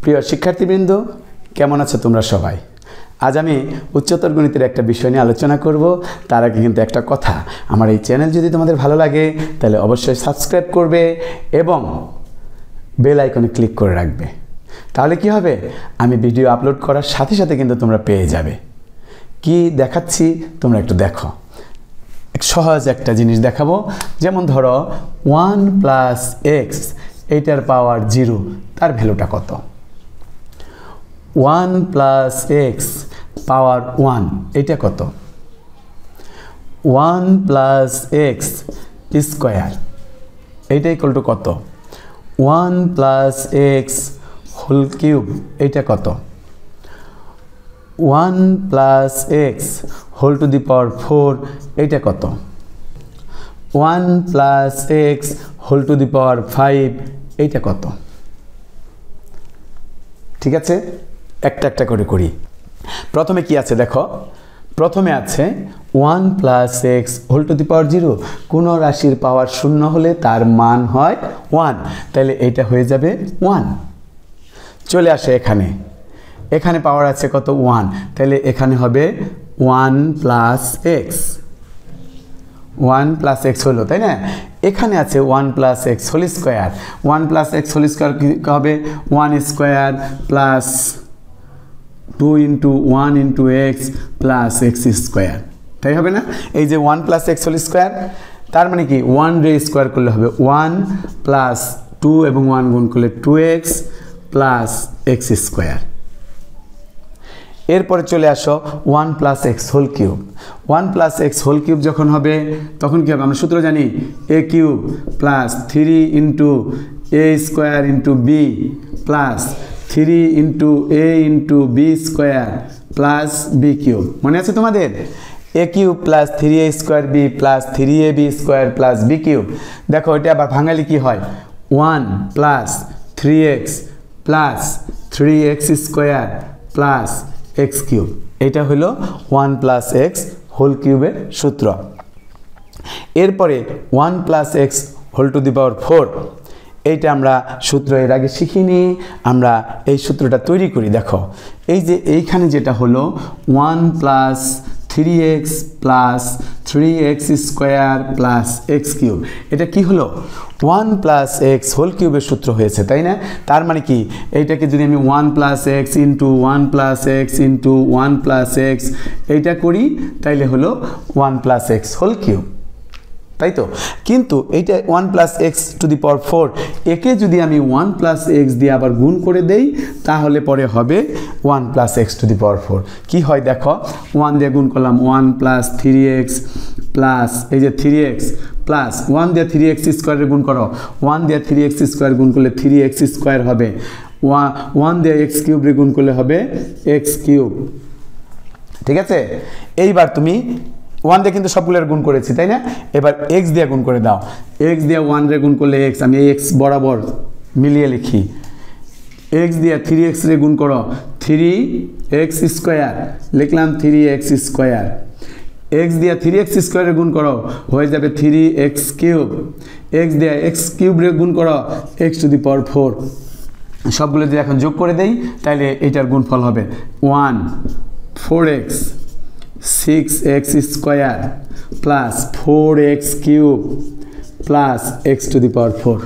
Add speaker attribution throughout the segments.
Speaker 1: প্রিয় শিক্ষার্থীবৃন্দ, কেমন আছো তোমরা সবাই? আজ আমি উচ্চতর গণিতের একটা বিষয় নিয়ে আলোচনা করব। তার আগে কিন্তু একটা কথা, আমার এই চ্যানেল যদি তোমাদের ভালো লাগে তাহলে অবশ্যই সাবস্ক্রাইব করবে এবং বেল আইকনে ক্লিক করে রাখবে। তাহলে কি হবে, আমি ভিডিও আপলোড করার সাথে সাথে কিন্তু তোমরা পেয়ে যাবে। কি দেখাচ্ছি তোমরা একটু দেখো। সহজ একটা জিনিস দেখাবো, যেমন ধরো 1 প্লাস এক্স, এইটার পাওয়ার 0, তার ভ্যালুটা কত? 1 প্লাস এক্স পাওয়ার 1, এটা কত? 1 প্লাস এক্স স্কোয়ার, এইটা ইকুয়াল টু কত? 1 প্লাস এক্স হোল কিউব, এইটা কত? 1 plus x whole to the power 4, এইটা কত? 1 plus x whole to the power 5, এইটা কত? ঠিক আছে, একটা একটা করে করি। প্রথমে কি আছে দেখো, প্রথমে আছে 1 plus x whole to the power 0। কোনো রাশির পাওয়ার 0 হলে তার মান হয় 1, তাহলে এইটা হয়ে যাবে 1। চলে আসে এখানে, এখানে পাওয়ার আছে কত? 1, তাহলে এখানে হবে 1 প্লাস এক্স। 1 প্লাস এক্স হলো, তাই না? এখানে আছে 1 plus x whole square. 1 plus x whole square কী হবে? 1 square plus 2 into 1 into x plus x square, তাই হবে না? এই যে 1 প্লাস এক্স হোল স্কোয়ার, তার মানে কি 1 রে স্কোয়ার করলে হবে 1 প্লাস 2 এবং 1 গুণ করলে 2x প্লাস এক্স স্কোয়ার। এরপরে চলে আসো 1 plus x whole cube. 1 plus x whole cube যখন হবে তখন কী হবে? আমরা সূত্র জানি, a cube plus 3 into a square into b plus 3 into a into b square plus b cube. মনে আছে তোমাদের? A cube plus 3a square b plus 3ab square plus b cube. দেখো এটা আবার ভাঙালে কি হয়? 1 plus 3x plus 3x square plus x cube. এটা হলো 1 প্লাস এক্স হোল কিউবের সূত্র। এরপরে 1 plus x whole to the power 4, এইটা আমরা সূত্র এর আগে শিখিনি, আমরা এই সূত্রটা তৈরি করি। দেখো এই যে এইখানে যেটা হলো 1 plus 3x plus 3x square plus x cube, এটা কি হলো? 1 প্লাস এক্স হোল কিউবের সূত্র হয়েছে, তাই না? তার মানে কি, এইটাকে যদি আমি 1 plus x into 1 plus x into 1 plus x এইটা করি, তাইলে হলো 1 প্লাস এক্স হোল কিউব, তাই তো? কিন্তু এইটা 1 plus x to the power 4, একে যদি আমি 1 প্লাস এক্স দিয়ে আবার গুণ করে দেই তাহলে পরে হবে 1 plus x to the power 4। কী হয় দেখো, 1 দিয়ে গুণ করলাম 1 প্লাস 3x প্লাস এই যে 3x প্লাস 1 দিয়ে 3x স্কোয়ারে গুণ করো, 1 দিয়ে 3x স্কোয়ার গুণ করলে 3x স্কোয়ার হবে, 1 দিয়ে এক্স কিউবরে গুণ করলে হবে এক্স কিউব। ঠিক আছে, এইবার তুমি 1 দিয়ে কিন্তু সবগুলোর গুণ করেছি, তাই না? এবার x দিয়ে গুণ করে দাও। x দিয়ে 1 রে গুণ করলে x, আমি এই x বরাবর মিলিয়ে লিখি। x দিয়ে 3x রে গুণ করো, 3x স্কোয়ার লিখলাম 3x স্কোয়ার। x দিয়ে 3x স্কোয়ারে গুণ করো, হয়ে যাবে 3x কিউব। x দিয়ে x কিউব রে গুণ করো, x টু দি পাওয়ার 4। সবগুলো যদি এখন যোগ করে দেই তাহলে এটার গুণফল হবে 1 4x 6x square plus 4x cube plus x to the power 4।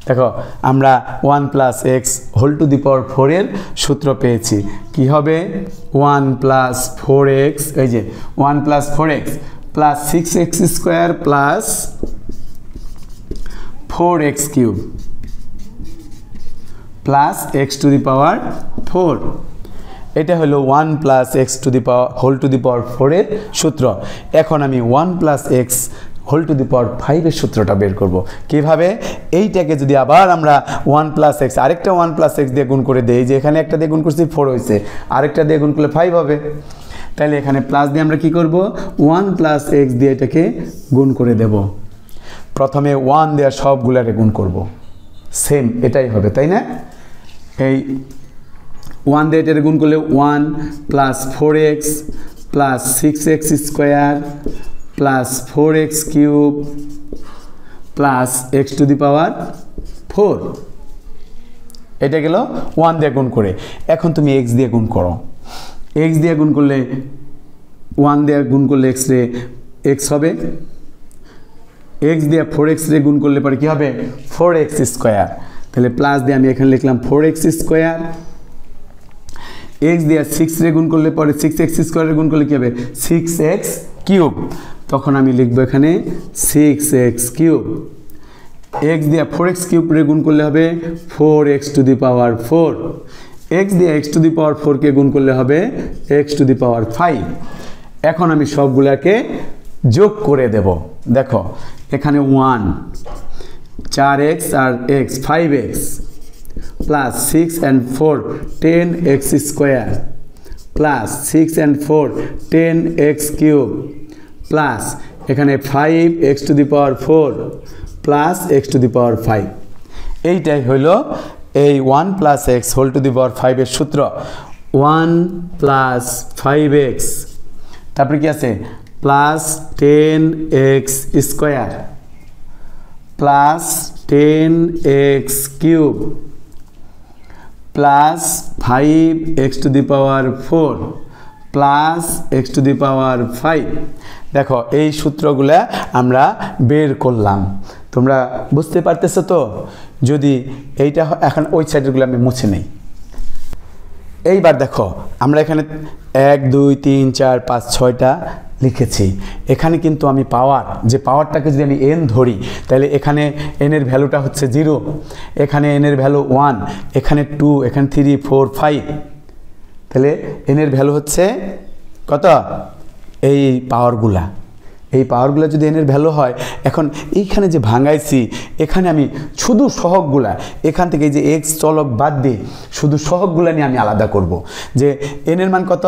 Speaker 1: দেখো আমরা 1 plus x whole to the power 4 এর সূত্র পেয়েছি। কি হবে? 1 প্লাস 4x, এই যে 1 plus 4x plus 6x square plus 4x cube plus x to the power 4। এটা হলো 1 plus x to the power whole to the power 4 এর সূত্র। এখন আমি 1 plus x whole to the power 5 এর সূত্রটা বের করব। কিভাবে? এইটাকে যদি আবার আমরা 1 প্লাস এক্স আরেকটা 1 প্লাস এক্স দিয়ে গুণ করে দেই, যে এখানে একটা দিয়ে গুণ করছি 4 হয়েছে, আরেকটা দিয়ে গুণ করলে 5 হবে, তাহলে এখানে প্লাস দিয়ে আমরা কি করব? 1 প্লাস এক্স দিয়ে এটাকে গুণ করে দেব। প্রথমে 1 দিয়ে সবগুলারে গুণ করব, সেম এটাই হবে, তাই না? এই 1 দিয়ে এটারে গুণ করলে 1 plus 4x plus 6x square plus 4x cube plus x to the power 4। এটা গেল 1 দিয়ে গুণ করে। এখন তুমি x দিয়ে গুণ করো, x দিয়ে গুণ করলে 1 দিয়ে গুণ করলে x রে x হবে, x দিয়ে 4x রে গুণ করলে পরে কি হবে 4x স্কয়ার। তাহলে প্লাস দিয়ে আমি এখানে লিখলাম 4x স্কয়ার। x দিয়ে 6 রে গুণ করলে পরে 6x স্কয়ার রে গুণ করলে কি হবে 6x কিউব। তখন আমি লিখব এখানে 6x কিউব। x দিয়ে 4x কিউব রে গুণ করলে হবে 4x two the power 4। x দিয়ে x টু দি পাওয়ার 4 কে গুণ করলে হবে x টু দি পাওয়ার 5। এখন আমি সবগুলাকে যোগ করে দেব। দেখো এখানে 1 4x আর x 5x plus 6 and 4 10x square plus 6 and 4 10x cube plus এখানে 5x to the power 4 plus x to the power 5। এইটাই হইল এই 1 plus x whole to the power 5 এর সূত্র। 1 প্লাস 5x তারপরে কি আছে plus 10x square plus 10x cube plus 5x to the power 4 plus x to the power 5। দেখো এই সূত্রগুলা আমরা বের করলাম, তোমরা বুঝতে পারতেছো তো? যদি এইটা এখন ওই সাইডেরগুলো আমি মুছে নেই। এইবার দেখো আমরা এখানে 1 2 3 4 5 6টা লিখেছি। এখানে কিন্তু আমি পাওয়ার, যে পাওয়ারটাকে যদি আমি n ধরি তাহলে এখানে n এর ভ্যালুটা হচ্ছে 0, এখানে n এর ভ্যালু 1, এখানে 2, এখানে 3 4 5। তাহলে n এর ভ্যালু হচ্ছে কত? এই পাওয়ারগুলা, এই পাওয়ারগুলো যদি n এর ভ্যালু হয়, এখন এইখানে যে ভাঙাইছি এখানে আমি শুধু সহগগুলা, এখান থেকে এই যে x চলক বাদ দিয়ে শুধু সহগগুলা নিয়ে আমি আলাদা করব। যে n এর মান কত?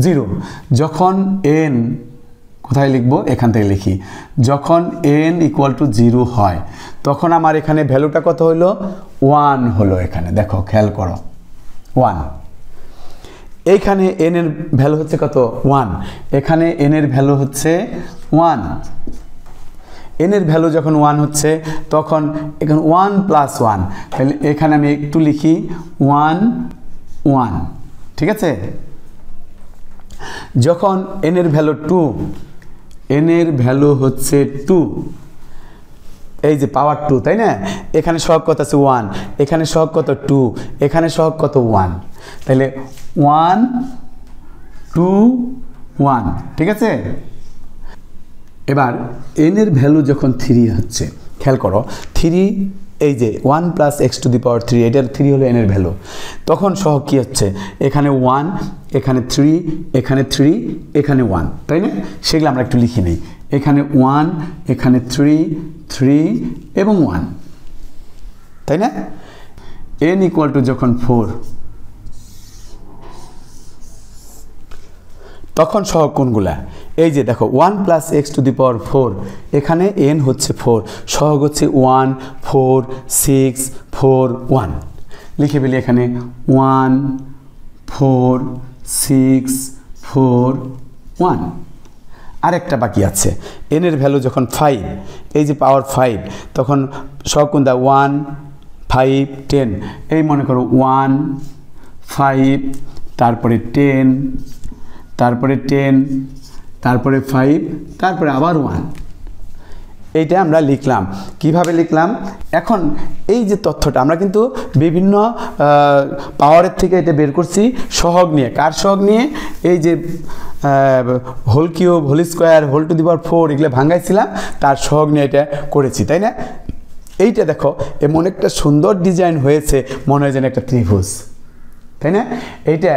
Speaker 1: 0। যখন n কোথায় লিখবো? এখান থেকে লিখি। যখন n ইকুয়াল টু 0 হয় তখন আমার এখানে ভ্যালুটা কত হলো? 1 হলো। এখানে দেখো খেয়াল করো 1। এইখানে n এর ভ্যালু হচ্ছে কত? 1। এখানে n এর ভ্যালু হচ্ছে 1। n এর ভ্যালু যখন 1 হচ্ছে তখন এখানে 1 প্লাস 1, তাহলে এখানে আমি একটু লিখি 1 1, ঠিক আছে? যখন n এর ভ্যালু 2, n এর ভ্যালু হচ্ছে 2, এই যে পাওয়ার 2, তাই না? এখানে সহগ কত আছে? 1, এখানে সহগ কত? 2, এখানে সহগ কত? 1। তাহলে 1 2 1, ঠিক আছে? এবার n এর ভ্যালু যখন 3 হচ্ছে, খেয়াল করো 3, এই যে 1 প্লাস x টু দি পাওয়ার 3, এটার 3 হলো n এর ভ্যালু। তখন সহগ কি হচ্ছে? এখানে 1, এখানে 3, এখানে 3, এখানে 1, তাই না? সেগুলো আমরা একটু লিখে নিই। এখানে 1, এখানে 3 3 এবং 1, তাই না? n ইকুয়াল টু যখন 4, তখন সহগ কোনগুলা? এই যে দেখো 1 plus x to the power 4, এখানে n হচ্ছে 4, সহগ হচ্ছে 1 4 6 4 1। লিখে ফেলি এখানে 1 4 6 4 1। আরেকটা বাকি আছে, n এর ভ্যালু যখন 5, এই যে পাওয়ার 5, তখন সহগ কোনটা? 1 5 10। এই মনে করো 1 5 তারপরে 10 তারপরে 10 তারপরে 5 তারপরে আবার 1। এইটা আমরা লিখলাম। কিভাবে লিখলাম? এখন এই যে তথ্যটা আমরা কিন্তু বিভিন্ন পাওয়ারের থেকে এটা বের করছি সহগ নিয়ে। কার সহগ নিয়ে? এই যে whole cube, whole square, whole to the power 4 এগুলো ভাঙাইছিলাম, তার সহগ নিয়ে এটা করেছি, তাই না? এইটা দেখো এমন একটা সুন্দর ডিজাইন হয়েছে, মনে হয় যেন একটা ত্রিভুজ, তাই না? এইটা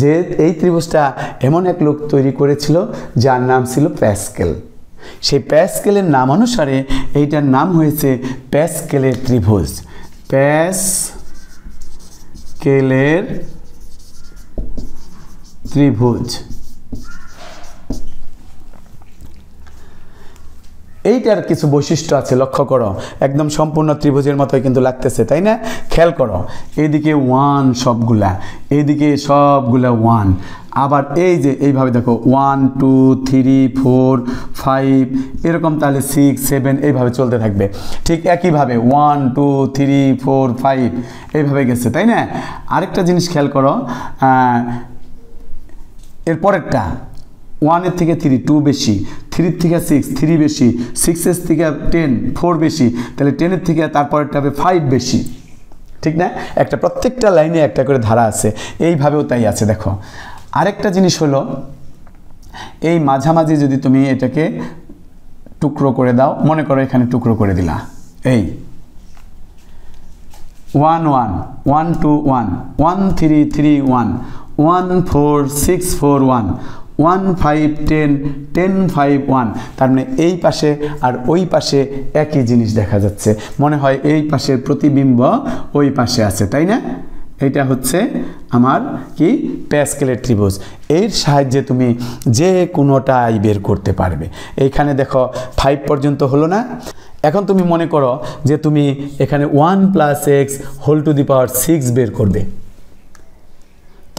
Speaker 1: যে এই ত্রিভুজটা এমন এক লোক তৈরি করেছিল যার নাম ছিল প্যাসকেল। সেই প্যাসকেলের নাম অনুসারে এইটার নাম হয়েছে প্যাসকেলের ত্রিভুজ। প্যাসকেলের ত্রিভুজ। এইটার কিছু বৈশিষ্ট্য আছে, লক্ষ্য করো, একদম সম্পূর্ণ ত্রিভুজের মতোই কিন্তু লাগতেছে, তাই না? খেয়াল করো, এইদিকে 1 সবগুলা, এইদিকে সবগুলা 1, আবার এই যে এইভাবে দেখো 1 2 3 4 5 এরকম, তাহলে 6 7 এইভাবে চলতে থাকবে। ঠিক একইভাবে 1 2 3 4 5 এইভাবে গেছে, তাই না? আরেকটা জিনিস খেয়াল করো, এরপরেরটা 1 এর থেকে 3 2 বেশি, 3 এর থেকে 6 3 বেশি, 6 এর থেকে 10 4 বেশি, তাহলে 10 এর থেকে তারপরেরটা হবে 5 বেশি, ঠিক না? একটা প্রত্যেকটা লাইনে একটা করে ধারা আছে, এইভাবেও তাই আছে। দেখো আরেকটা জিনিস হলো, এই মাঝামাঝি যদি তুমি এটাকে টুকরো করে দাও, মনে করো এখানে টুকরো করে দিলা, এই 1 1 1 2 1 1 3 3 1 1 4 6 4 1 1 5 10 10 5 1, তার মানে এই পাশে আর ওই পাশে একই জিনিস দেখা যাচ্ছে, মনে হয় এই পাশের প্রতিবিম্ব ওই পাশে আছে, তাই না? এটা হচ্ছে আমার কি প্যাসকেলের ত্রিভুজ। এর সাহায্যে তুমি যে কোনোটাই বের করতে পারবে। এইখানে দেখো 5 পর্যন্ত হলো না? এখন তুমি মনে করো যে তুমি এখানে 1 + x whole to the power 6 বের করবে,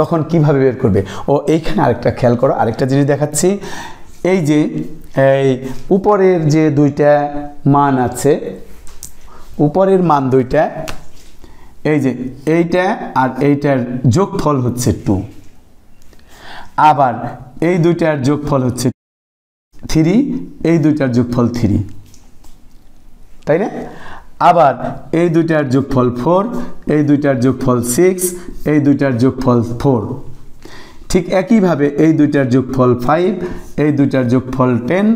Speaker 1: তখন কিভাবে বের করবে? ও এইখানে আরেকটা খেয়াল করো, আরেকটা জিনিস দেখাচ্ছি। এই যে এই উপরের যে দুইটা মান আছে, উপরের মান দুইটা, এই যে এইটা আর এইটার যোগফল হচ্ছে 2, আবার এই দুইটার যোগফল হচ্ছে 3, এই দুইটার যোগফল 3, তাই না? আবার এই দুইটার যোগফল 4, এই দুইটার যোগফল 6, এই দুইটার যোগফল 4। ঠিক একইভাবে এই দুইটার যোগফল 5, এই দুইটার যোগফল 10,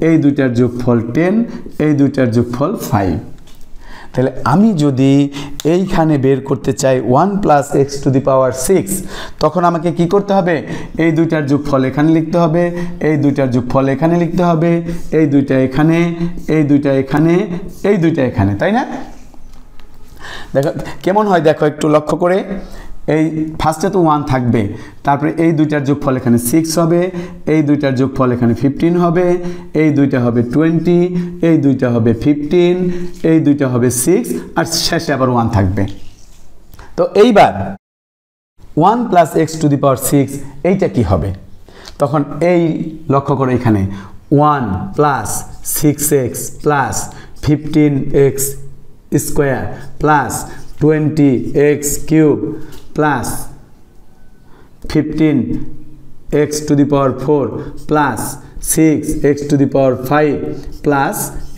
Speaker 1: এই দুইটার যোগফল 10, এই দুইটার যোগফল 5। তাহলে আমি যদি এইখানে বের করতে চাই 1 + x টু দি পাওয়ার 6, তখন আমাকে কি করতে হবে? এই দুইটার যোগফল এখানে লিখতে হবে, এই দুইটার যোগফল এখানে লিখতে হবে, এই দুইটা এখানে, এই দুইটা এখানে, এই দুইটা এখানে, তাই না? দেখো কেমন হয়, দেখো একটু লক্ষ্য করে। এই ফার্স্টে তো 1 থাকবে, তারপরে এই দুইটার যোগফল এখানে 6 হবে, এই দুইটার যোগফল এখানে 15 হবে, এই দুইটা হবে 20, এই দুইটা হবে 15, এই দুইটা হবে 6, আর শেষে আবার 1 থাকবে। তো এইবার 1 + x টু দি পাওয়ার 6 এইটা কি হবে? তখন এই লক্ষ্য করো, এখানে 1 + 6x + 15x square plus 20x cube plus 15x to the power 4 plus 6x to the power 5 plus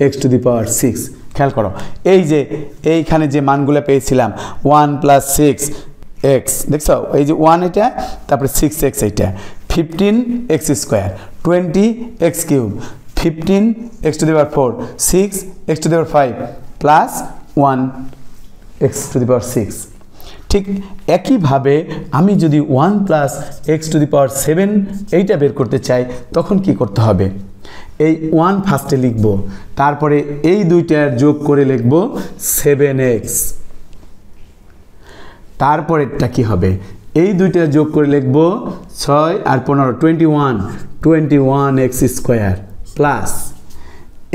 Speaker 1: x to the power 6। খেয়াল করো, এই যে এইখানে যে মানগুলো পেয়েছিলাম 1 + 6x, দেখছো এই যে 1 এটা, তারপরে 6x এইটা, 15x square, 20x cube, 15x to the power 4, 6x to the power 5 plus 1x to the power 6। ঠিক একইভাবে আমি যদি 1 + x টু দি পাওয়ার 7 এইটা বের করতে চাই, তখন কি করতে হবে? এই 1 ফার্স্টে লিখব, তারপরে এই দুইটার যোগ করে লিখব 7x, তারপরেরটা কি হবে? এই দুইটার যোগ করে লিখব 6 আর 15 21x স্কোয়ার প্লাস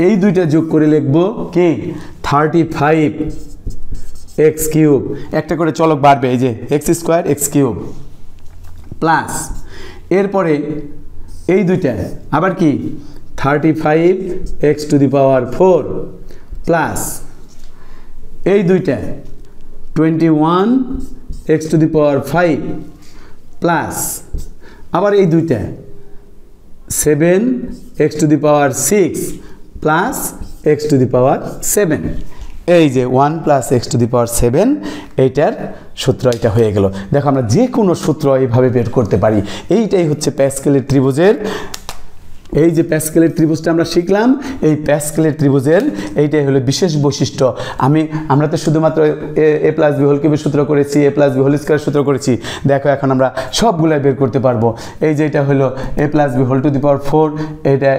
Speaker 1: এই দুইটা যোগ করে লিখব কি 35x কিউব, একটা করে চলক বাড়বে, এই যে x square x cube plus এরপরে এই দুইটা আবার কি 35x two the power 4 plus এই দুইটা 21x two the power 5 plus আবার এই দুইটা 7x to the power 6 plus x to the power 7। এই যে 1 + x টু দি পাওয়ার 7 এইটার সূত্র এটা হয়ে গেল। দেখো আমরা যে কোনো সূত্র এইভাবে বের করতে পারি। এইটাই হচ্ছে প্যাসকেলের ত্রিভুজের, এই যে প্যাসকেলের ত্রিভুজটা আমরা শিখলাম, এই প্যাসকেলের ত্রিভুজের এইটাই হলো বিশেষ বৈশিষ্ট্য। আমরা তো শুধুমাত্র a + b হোল কিউবের সূত্র করেছি, a + b হোল স্কয়ার সূত্র করেছি। দেখো এখন আমরা সবগুলাই বের করতে পারবো। এই যে এটা হলো a + b whole to the power 4, এটা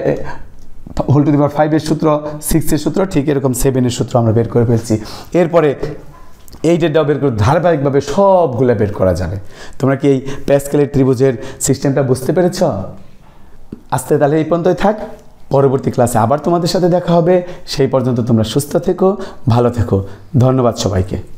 Speaker 1: হোল টু দি পাওয়ার 5 এর সূত্র, 6 এর সূত্র, ঠিক এরকম 7 এর সূত্র আমরা বের করে ফেলছি। এরপরে এইটাও বের করে ধারাবাহিকভাবে সবগুলো বের করা যাবে। তোমরা কি এই প্যাসকেলের ত্রিভুজের সিস্টেমটা বুঝতে পেরেছ? আজকে তাহলে এই পর্যন্তই থাক। পরবর্তী ক্লাসে আবার তোমাদের সাথে দেখা হবে। সেই পর্যন্ত তোমরা সুস্থ থেকো, ভালো থেকো। ধন্যবাদ সবাইকে।